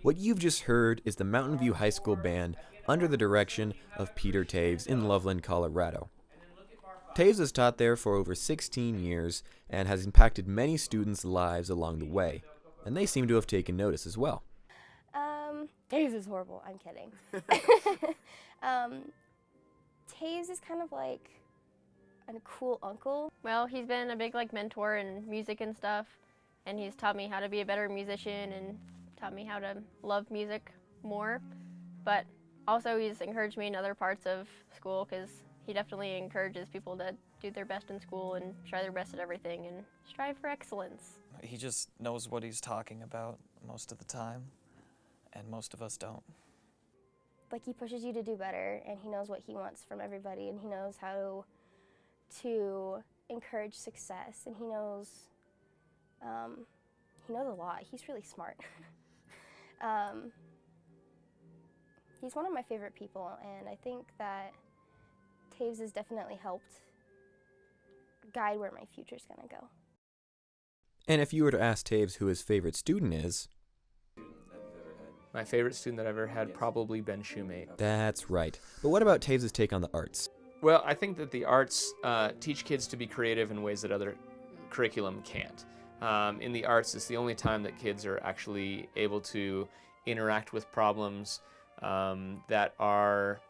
What you've just heard is the Mountain View High School Band under the direction of Peter Taves in Loveland, Colorado. Taves has taught there for over 16 years and has impacted many students' lives along the way, and they seem to have taken notice as well. Taves is horrible. I'm kidding. Taves is kind of like a cool uncle. Well, he's been a big mentor in music and stuff, and he's taught me how to be a better musician and taught me how to love music more. But also he's encouraged me in other parts of school, because he definitely encourages people to do their best in school and try their best at everything and strive for excellence. He just knows what he's talking about most of the time, and most of us don't. Like, he pushes you to do better, and he knows what he wants from everybody, and he knows how to encourage success, and he knows a lot. He's really smart. He's one of my favorite people, and I think that Taves has definitely helped guide where my future's gonna go. And if you were to ask Taves who his favorite student is, my favorite student that I've ever had, probably Ben Shoemate. that's right. But what about Taves' take on the arts? Well, I think that the arts teach kids to be creative in ways that other curriculum can't. In the arts, it's the only time that kids are actually able to interact with problems that are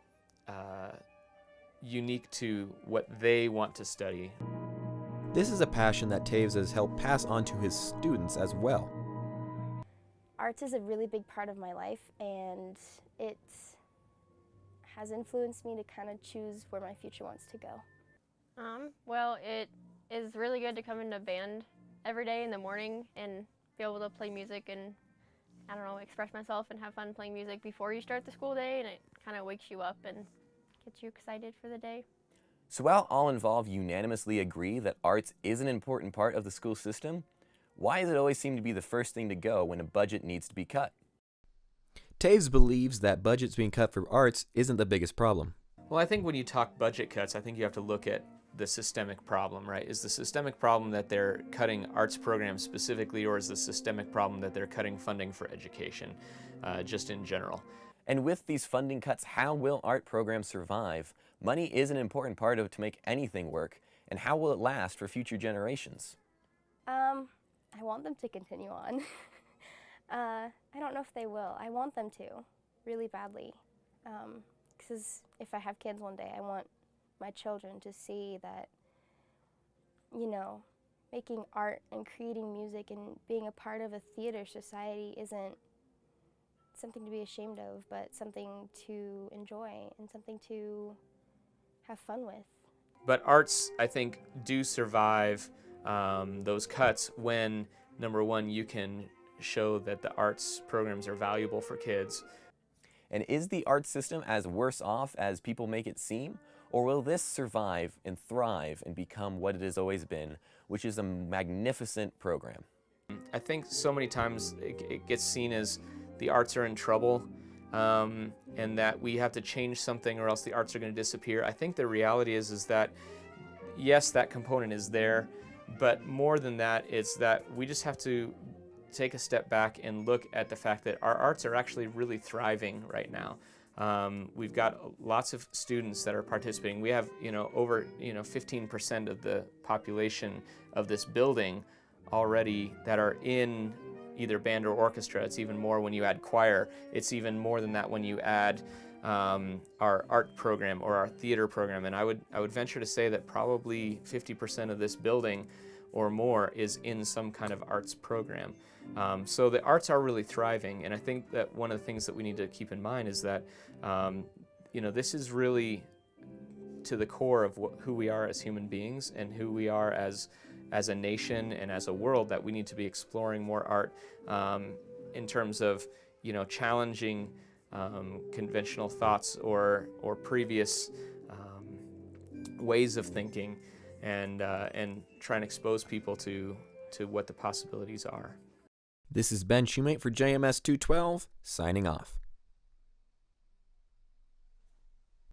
unique to what they want to study. This is a passion that Taves has helped pass on to his students as well. Arts is a really big part of my life, and it has influenced me to kind of choose where my future wants to go. Well, it is really good to come into band every day in the morning and be able to play music and, I don't know, express myself and have fun playing music before you start the school day, and it kind of wakes you up and gets you excited for the day. So while all involved unanimously agree that arts is an important part of the school system, why does it always seem to be the first thing to go when a budget needs to be cut? Taves believes that budgets being cut for arts isn't the biggest problem. Well, I think when you talk budget cuts, I think you have to look at the systemic problem, right? Is the systemic problem that they're cutting arts programs specifically, or is the systemic problem that they're cutting funding for education, just in general? And with these funding cuts, how will art programs survive? Money is an important part of it to make anything work, and how will it last for future generations? I want them to continue on. I don't know if they will. I want them to, really badly. Because if I have kids one day, I want my children to see that, you know, making art and creating music and being a part of a theater society isn't something to be ashamed of, but something to enjoy and something to have fun with. But arts, I think, do survive those cuts when, number one, you can show that the arts programs are valuable for kids. And is the art system as worse off as people make it seem? Or will this survive and thrive and become what it has always been, which is a magnificent program? I think so many times it gets seen as the arts are in trouble, and that we have to change something or else the arts are going to disappear. I think the reality is that, yes, that component is there, but more than that, it's that we just have to take a step back and look at the fact that our arts are actually really thriving right now. We've got lots of students that are participating. We have, over 15% of the population of this building already that are in either band or orchestra. It's even more when you add choir. It's even more than that when you add our art program or our theater program. And I would venture to say that probably 50% of this building or more is in some kind of arts program. So the arts are really thriving, and I think that one of the things that we need to keep in mind is that this is really to the core of who we are as human beings and who we are as a nation and as a world, that we need to be exploring more art in terms of challenging conventional thoughts or previous ways of thinking, and try and expose people to what the possibilities are. This is Ben Shoemate for JMS 212, signing off.